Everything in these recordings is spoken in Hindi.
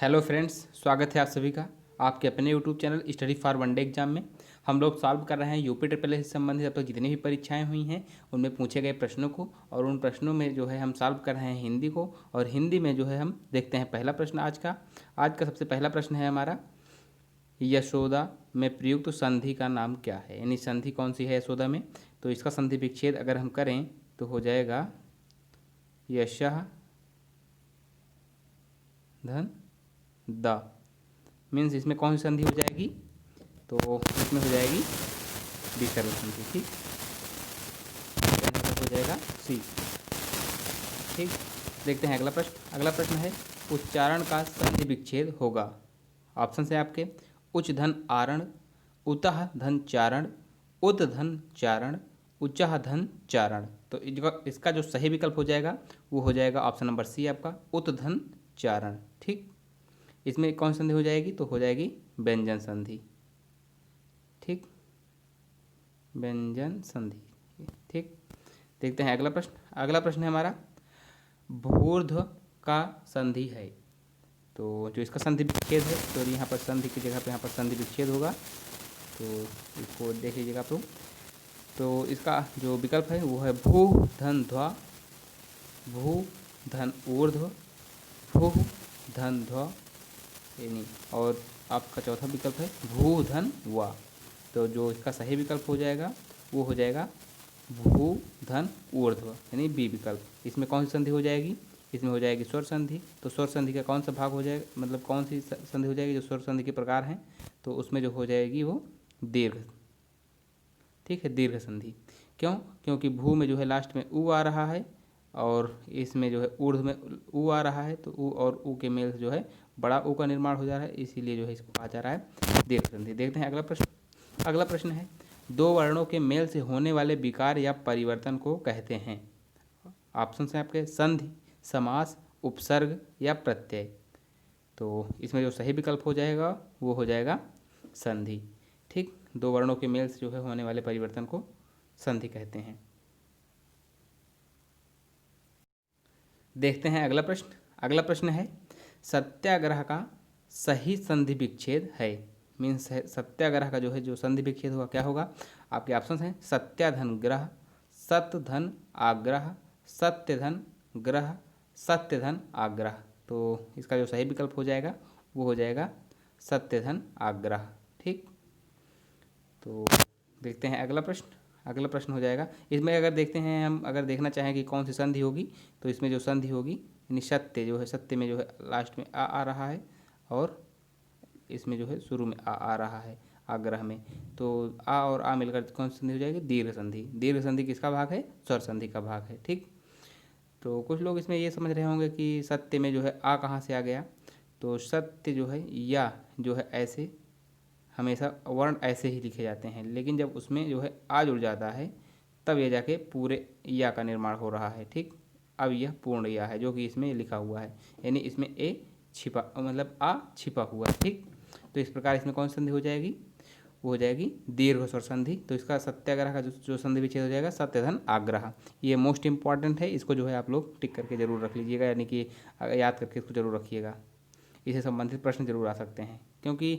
हेलो फ्रेंड्स, स्वागत है आप सभी का आपके अपने YouTube channel study for one day exam में। हम लोग सॉल्व कर रहे हैं यूपी ट्रिपल एस से संबंधित अब तक जितनी भी परीक्षाएं हुई हैं उनमें पूछे गए प्रश्नों को, और उन प्रश्नों में जो है हम सॉल्व कर रहे हैं हिंदी को। और हिंदी में जो है हम देखते हैं पहला प्रश्न आज का सबसे पहला प्रश्न है हमारा, यशोदा में प्रयुक्त संधि का नाम क्या है। यानी संधि कौन सी है यशोदा में, तो इसका संधि विच्छेद अगर हम करें तो हो जाएगा यशः धन द। मीन्स इसमें कौन सी संधि हो जाएगी, तो इसमें हो जाएगी विसर्ग संधि। ठीक, हो जाएगा सी। ठीक, देखते हैं अगला प्रश्न है, उच्चारण का संधि विच्छेद होगा। ऑप्शन है आपके उच्च धन आरण, उतः धन चारण, उद धन चारण, उच्चः धन चारण। तो इसका जो सही विकल्प हो जाएगा वो हो जाएगा ऑप्शन नंबर सी आपका, उत धन चारण। ठीक, इसमें कौन सी संधि हो जाएगी, तो हो जाएगी व्यंजन संधि। ठीक, व्यंजन संधि। ठीक, देखते हैं अगला प्रश्न है हमारा, भूर्ध्व का संधि है। तो जो इसका संधि विच्छेद है, तो यहाँ पर संधि की जगह पर यहाँ पर संधि विच्छेद होगा, तो इसको देख लीजिएगा आप लोग। तो इसका जो विकल्प है वो है भू धन ध्वा, भू धन ऊर्ध्व, भू धन ध्वा, यानी और आपका चौथा विकल्प है भू धन वा। तो जो इसका सही विकल्प हो जाएगा वो हो जाएगा भू धन ऊर्ध्व, यानी बी विकल्प। इसमें कौन सी संधि हो जाएगी, इसमें हो जाएगी स्वर संधि। तो स्वर संधि का कौन सा भाग हो जाएगा, मतलब कौन सी संधि हो जाएगी जो स्वर संधि के प्रकार हैं, तो उसमें जो हो जाएगी वो दीर्घ। ठीक है, दीर्घ संधि। क्यों, क्योंकि भू में जो है लास्ट में ऊ आ रहा है, और इसमें जो है ऊर्ध्व में ऊ आ रहा है, तो ऊ और ऊ के मेल से जो है बड़ा ऊ का निर्माण हो जा रहा है, इसीलिए जो है इसको कहा जा रहा है दीर्घ संधि। देखते हैं अगला प्रश्न है, दो वर्णों के मेल से होने वाले विकार या परिवर्तन को कहते हैं। ऑप्शन है आपके संधि, समास, उपसर्ग या प्रत्यय। तो इसमें जो सही विकल्प हो जाएगा वो हो जाएगा संधि। ठीक, दो वर्णों के मेल से जो है होने वाले परिवर्तन को संधि कहते हैं। देखते हैं अगला प्रश्न है, सत्याग्रह का सही संधि विच्छेद है। मीन्स सत्याग्रह का जो है जो संधि विच्छेद होगा क्या होगा। आपके ऑप्शन हैं सत्याधन ग्रह, सत्य धन आग्रह, सत्य धन ग्रह, सत्य धन आग्रह। तो इसका जो सही विकल्प हो जाएगा वो हो जाएगा सत्य धन आग्रह। ठीक, तो देखते हैं अगला प्रश्न हो जाएगा। इसमें अगर देखते हैं हम, अगर देखना चाहें कि कौन सी संधि होगी, तो इसमें जो संधि होगी यानी सत्य जो है, सत्य में जो है लास्ट में आ रहा है, और इसमें जो है शुरू में आ रहा है आग्रह में। तो आ और आ मिलकर कौन सी संधि हो जाएगी, दीर्घ संधि। दीर्घ संधि किसका भाग है, स्वर संधि का भाग है। ठीक, तो कुछ लोग इसमें ये समझ रहे होंगे कि सत्य में जो है आ कहाँ से आ गया। तो सत्य जो है या जो है ऐसे हमेशा वर्ण ऐसे ही लिखे जाते हैं, लेकिन जब उसमें जो है आ जुड़ जाता है तब ये जाके पूरे या का निर्माण हो रहा है। ठीक, अब यह पूर्ण या है जो कि इसमें लिखा हुआ है, यानी इसमें ए छिपा, मतलब आ छिपा हुआ है। ठीक, तो इस प्रकार इसमें कौन सी संधि हो जाएगी, वो हो जाएगी दीर्घ स्वर संधि। तो इसका सत्याग्रह का जो संधि विच्छेद हो जाएगा सत्यधन आग्रह। ये मोस्ट इंपॉर्टेंट है, इसको जो है आप लोग टिक करके जरूर रख लीजिएगा, यानी कि याद करके इसको जरूर रखिएगा। इससे संबंधित प्रश्न जरूर आ सकते हैं, क्योंकि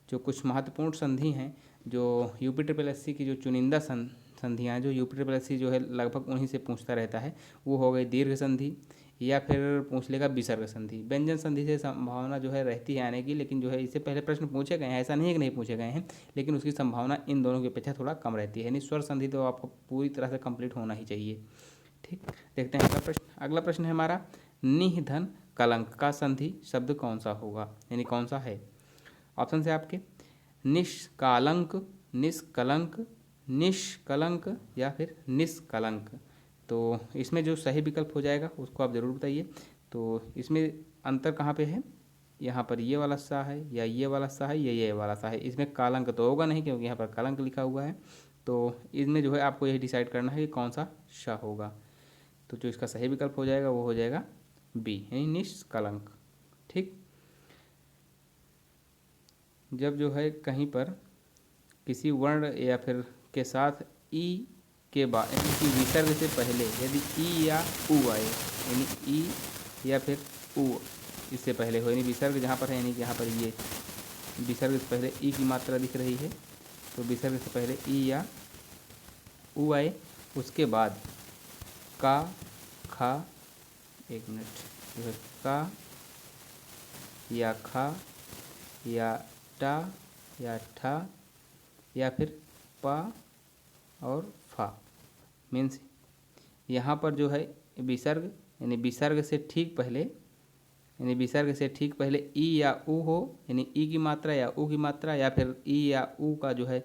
जो कुछ महत्वपूर्ण संधि हैं जो यूपी ट्रिपल एससी की जो चुनिंदा संधियाँ हैं, जो यूपी ट्रिपल एससी जो है लगभग उन्हीं से पूछता रहता है, वो हो गई दीर्घ संधि, या फिर पूछ लेगा विसर्ग संधि। व्यंजन संधि से संभावना जो है रहती है आने की, लेकिन जो है इससे पहले प्रश्न पूछे गए हैं, ऐसा नहीं है कि नहीं पूछे गए हैं, लेकिन उसकी संभावना इन दोनों की अपेक्षा थोड़ा कम रहती है। यानी स्वर संधि तो आपको पूरी तरह से कंप्लीट होना ही चाहिए। ठीक, देखते हैं अगला प्रश्न है हमारा, निह धन कलंक का संधि शब्द कौन सा होगा, यानी कौन सा है। ऑप्शन है आपके निष्कालंक, निष्कलंक, निष्कलंक या फिर निष्कलंक। तो इसमें जो सही विकल्प हो जाएगा उसको आप ज़रूर बताइए। तो इसमें अंतर कहाँ पे है, यहाँ पर ये वाला सा है या ये वाला सा है या ये वाला सा है। इसमें कालंक तो होगा नहीं, क्योंकि यहाँ पर कलंक लिखा हुआ है। तो इसमें जो है आपको यही डिसाइड करना है कि कौन सा सा होगा। तो जो इसका सही विकल्प हो जाएगा वो हो जाएगा बी, यानी निष्कलंक। ठीक, जब जो है कहीं पर किसी वर्ण या फिर के साथ ई के बाद, यानी कि विसर्ग से पहले यदि ई या ऊ आए, यानी ई या फिर ऊ इससे पहले हो, यानी विसर्ग जहाँ पर है, यानी कि यहाँ पर ये विसर्ग से पहले ई की मात्रा दिख रही है, तो विसर्ग से पहले ई या ऊ आए, उसके बाद का, खा, एक मिनट, जो है का या खा या टा या ठा या फिर पा और फा। मीन्स यहाँ पर जो है विसर्ग, यानी विसर्ग से ठीक पहले, यानी विसर्ग से ठीक पहले ई या ऊ हो, यानी ई की मात्रा या ऊ की मात्रा, या फिर ई या ऊ का जो है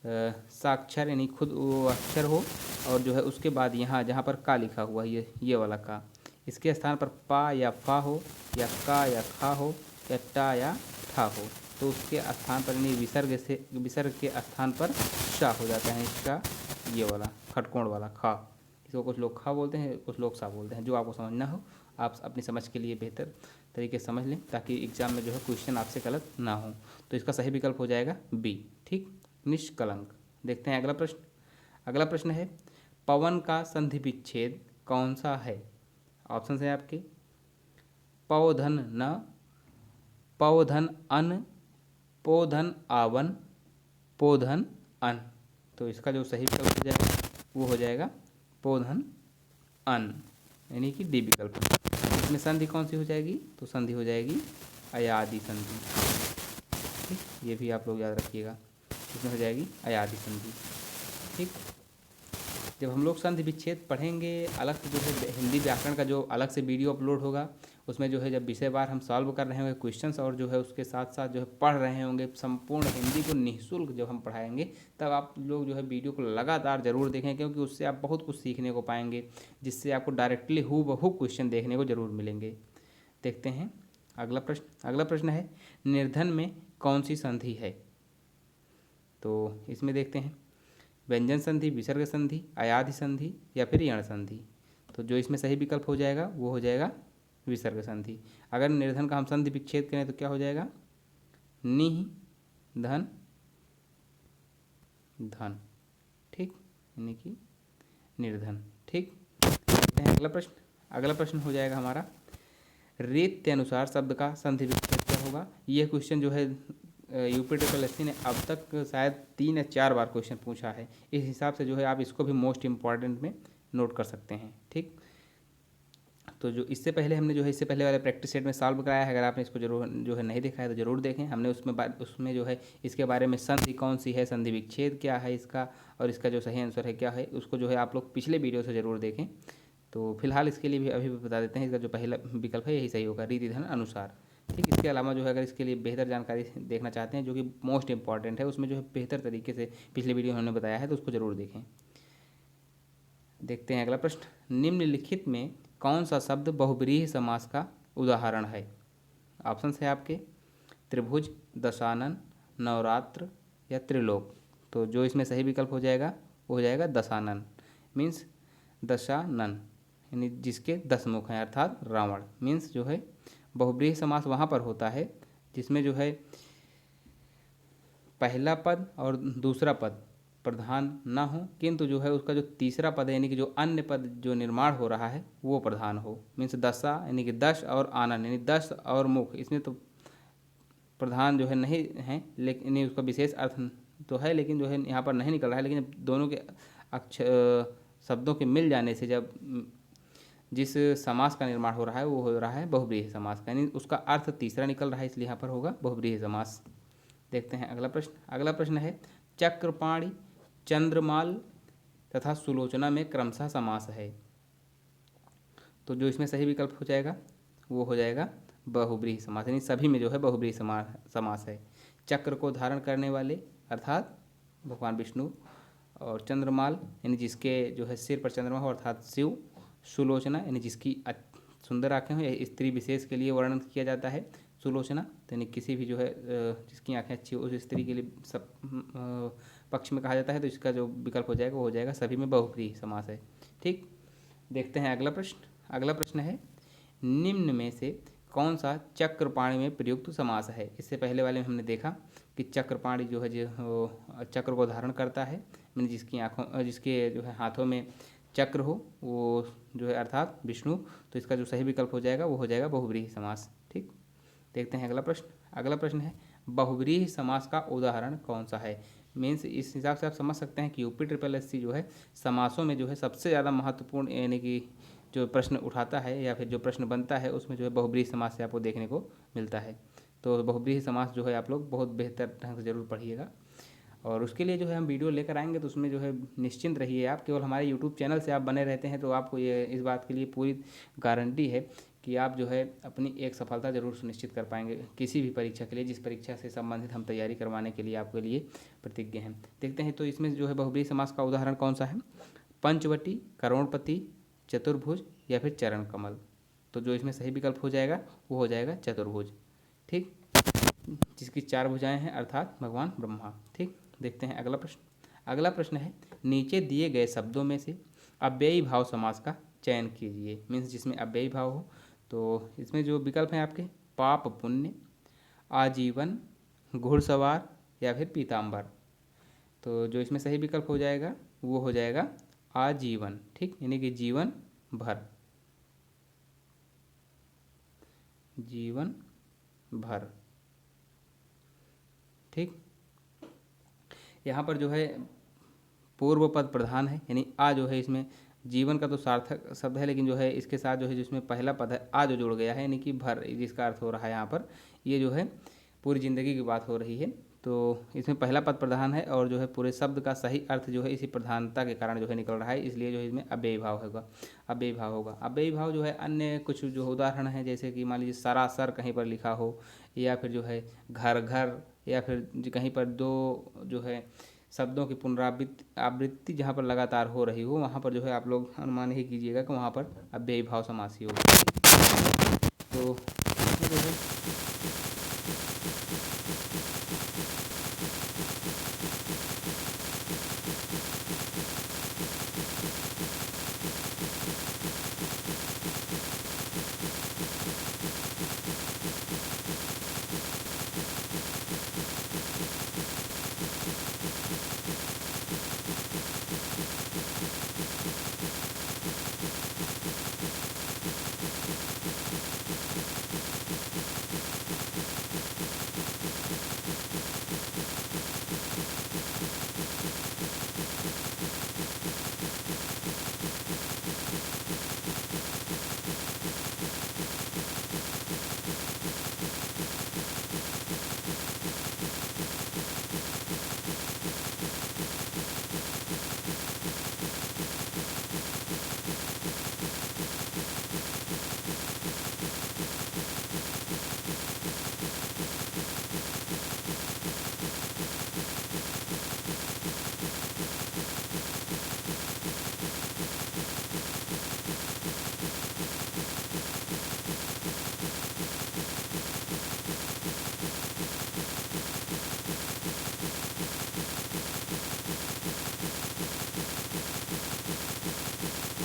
साक्षर, यानी खुद वो अक्षर हो, और जो है उसके बाद यहाँ जहाँ पर का लिखा हुआ है, ये वाला का, इसके स्थान पर पा या फा हो, या का या खा हो, या टा या ठा हो, तो उसके स्थान पर, यानी विसर्ग के स्थान पर शा हो जाता है इसका, ये वाला खटकोण वाला खा। इसको कुछ लोग खा बोलते हैं, कुछ लोग सा बोलते हैं, जो आपको समझना हो आप अपनी समझ के लिए बेहतर तरीके से समझ लें, ताकि एग्जाम में जो है क्वेश्चन आपसे गलत ना हो। तो इसका सही विकल्प हो जाएगा बी, ठीक, निष्कलंक। देखते हैं अगला प्रश्न। अगला प्रश्न है, पवन का संधि विच्छेद कौन सा है? ऑप्शन है आपके पौधन न, पौधन अन, पोधन आवन, पोधन अन। तो इसका जो सही विकल्प हो जाएगा वो हो जाएगा पोधन अन, यानी कि डी विकल्प। इसमें संधि कौन सी हो जाएगी? तो संधि हो जाएगी अयादि संधि, ठीक, ये भी आप लोग याद रखिएगा, इसमें हो जाएगी अयादि संधि, ठीक। जब हम लोग संधि विच्छेद पढ़ेंगे, अलग से जो है हिंदी व्याकरण का जो अलग से वीडियो अपलोड होगा, उसमें जो है जब विषय वार हम सॉल्व कर रहे होंगे क्वेश्चंस, और जो है उसके साथ साथ जो है पढ़ रहे होंगे संपूर्ण हिंदी को निःशुल्क जब हम पढ़ाएंगे, तब आप लोग जो है वीडियो को लगातार ज़रूर देखें, क्योंकि उससे आप बहुत कुछ सीखने को पाएंगे, जिससे आपको डायरेक्टली हूबहू क्वेश्चन देखने को ज़रूर मिलेंगे। देखते हैं अगला प्रश्न। अगला प्रश्न है, निर्धन में कौन सी संधि है? तो इसमें देखते हैं व्यंजन संधि, विसर्ग संधि, अयाधि संधि या फिर यण संधि। तो जो इसमें सही विकल्प हो जाएगा वो हो जाएगा विसर्ग संधि। अगर निर्धन का हम संधि विच्छेद करें तो क्या हो जाएगा? निह धन धन, ठीक, यानी कि निर्धन, ठीक। देखते हैं अगला प्रश्न। अगला प्रश्न हो जाएगा हमारा, रेत के अनुसार शब्द का संधि विच्छेद क्या होगा? यह क्वेश्चन जो है यूपी ट्रिपल एससी ने अब तक शायद 3 या 4 बार क्वेश्चन पूछा है। इस हिसाब से जो है आप इसको भी मोस्ट इम्पॉर्टेंट में नोट कर सकते हैं, ठीक। तो जो इससे पहले हमने जो है इससे पहले वाले प्रैक्टिस सेट में सॉल्व कराया है, अगर आपने इसको जरूर जो है नहीं देखा है तो ज़रूर देखें। हमने उसमें जो है इसके बारे में संधि कौन सी है, संधि विच्छेद क्या है इसका, और इसका जो सही आंसर है क्या है, उसको जो है आप लोग पिछले वीडियो से ज़रूर देखें। तो फिलहाल इसके लिए भी अभी भी बता देते हैं, इसका जो पहला विकल्प है यही सही होगा, रीति धन अनुसार, ठीक। इसके अलावा जो है अगर इसके लिए बेहतर जानकारी देखना चाहते हैं, जो कि मोस्ट इंपॉर्टेंट है, उसमें जो है बेहतर तरीके से पिछले वीडियो में हमने बताया है, तो उसको ज़रूर देखें। देखते हैं अगला प्रश्न, निम्नलिखित में कौन सा शब्द बहुब्रीहि समास का उदाहरण है? ऑप्शन है आपके त्रिभुज, दशानन, नवरात्र या त्रिलोक। तो जो इसमें सही विकल्प हो जाएगा वो हो जाएगा दशानन, मीन्स दशानन, यानी जिसके 10 मुख हैं, अर्थात रावण। मीन्स जो है बहुब्रीहि समास वहाँ पर होता है जिसमें जो है पहला पद और दूसरा पद प्रधान ना हो, किंतु जो है उसका जो तीसरा पद है, यानी कि जो अन्य पद जो निर्माण हो रहा है वो प्रधान हो। मीन्स दशा यानी कि 10 और आनन यानी 10 और मुख, इसमें तो प्रधान जो है नहीं है, लेकिन उसका विशेष अर्थ तो है, लेकिन जो है यहाँ पर नहीं निकल रहा है। लेकिन दोनों के अक्षर शब्दों के मिल जाने से जब जिस समास का निर्माण हो रहा है वो हो रहा है बहुब्रीहि समास का, यानी उसका अर्थ तीसरा निकल रहा है, इसलिए यहाँ पर होगा बहुब्रीहि समास। देखते हैं अगला प्रश्न। अगला प्रश्न है, चक्रपाणि, चंद्रमाल तथा सुलोचना में क्रमशः समास है। तो जो इसमें सही विकल्प हो जाएगा वो हो जाएगा बहुब्रीहि समास, यानी सभी में जो है बहुब्रीहि समास है। चक्र को धारण करने वाले अर्थात भगवान विष्णु, और चंद्रमाल यानी जिसके जो है सिर पर चंद्रमा हो अर्थात शिव, सुलोचना यानी जिसकी सुंदर आँखें हो, यह स्त्री विशेष के लिए वर्णन किया जाता है सुलोचना, यानी किसी भी जो है जिसकी आंखें अच्छी हो उस स्त्री के लिए सब पक्ष में कहा जाता है। तो इसका जो विकल्प हो जाएगा वो हो जाएगा सभी में बहुब्रीहि समास है, ठीक। देखते हैं अगला प्रश्न। अगला प्रश्न है, निम्न में से कौन सा चक्रपाणि में प्रयुक्त समास है? इससे पहले वाले में हमने देखा कि चक्रपाणि जो है जो चक्र को धारण करता है, मैंने जिसकी आँखों जिसके जो है हाथों में चक्र हो वो जो है अर्थात विष्णु। तो इसका जो सही विकल्प हो जाएगा वो हो जाएगा बहुब्रीहि समास, ठीक। देखते हैं अगला प्रश्न। अगला प्रश्न है बहुव्रीहि समास का उदाहरण कौन सा है। मीन्स इस हिसाब से आप समझ सकते हैं कि यूपी जो है समासों में जो है सबसे ज़्यादा महत्वपूर्ण यानी कि जो प्रश्न उठाता है या फिर जो प्रश्न बनता है उसमें जो है बहुव्रीहि समास से आपको देखने को मिलता है। तो बहुव्रीहि समास जो है आप लोग बहुत बेहतर ढंग से ज़रूर पढ़िएगा और उसके लिए जो है हम वीडियो लेकर आएंगे, तो उसमें जो है निश्चिंत रहिए आप। केवल हमारे यूट्यूब चैनल से आप बने रहते हैं तो आपको ये इस बात के लिए पूरी गारंटी है कि आप जो है अपनी एक सफलता जरूर सुनिश्चित कर पाएंगे किसी भी परीक्षा के लिए, जिस परीक्षा से संबंधित हम तैयारी करवाने के लिए आपके लिए प्रतिज्ञ हैं। देखते हैं तो इसमें जो है बहुव्रीहि समास का उदाहरण कौन सा है। पंचवटी, करोड़पति, चतुर्भुज या फिर चरण कमल। तो जो इसमें सही विकल्प हो जाएगा वो हो जाएगा चतुर्भुज। ठीक, जिसकी 4 भुजाएं हैं अर्थात भगवान ब्रह्मा। ठीक, देखते हैं अगला प्रश्न। अगला प्रश्न है नीचे दिए गए शब्दों में से अव्ययी भाव समास का चयन कीजिए। मीन्स जिसमें अव्ययी भाव हो। तो इसमें जो विकल्प हैं आपके पाप पुण्य, आजीवन, घुड़सवार या फिर पीताम्बर। तो जो इसमें सही विकल्प हो जाएगा वो हो जाएगा आजीवन। ठीक, यानी कि जीवन भर, जीवन भर। ठीक, यहाँ पर जो है पूर्व पद प्रधान है, यानी आ जो है इसमें जीवन का तो सार्थक शब्द है, लेकिन जो है इसके साथ जो है जिसमें पहला पद है आ जो जुड़ गया है, यानी कि भर, जिसका अर्थ हो रहा है यहाँ पर ये जो है पूरी ज़िंदगी की बात हो रही है। तो इसमें पहला पद प्रधान है और जो है पूरे शब्द का सही अर्थ जो है इसी प्रधानता के कारण जो है निकल रहा है, इसलिए जो है इसमें अव्ययी भाव होगा। अव्ययी भाव होगा। अव्ययी भाव जो है अन्य कुछ जो उदाहरण है, जैसे कि मान लीजिए सरासर कहीं पर लिखा हो, या फिर जो है घर घर, या फिर कहीं पर दो जो है शब्दों की पुनरावृत्ति आवृत्ति जहाँ पर लगातार हो रही हो, वहाँ पर जो है आप लोग अनुमान ही कीजिएगा कि वहाँ पर अव्ययी भाव समास ही होगा। तो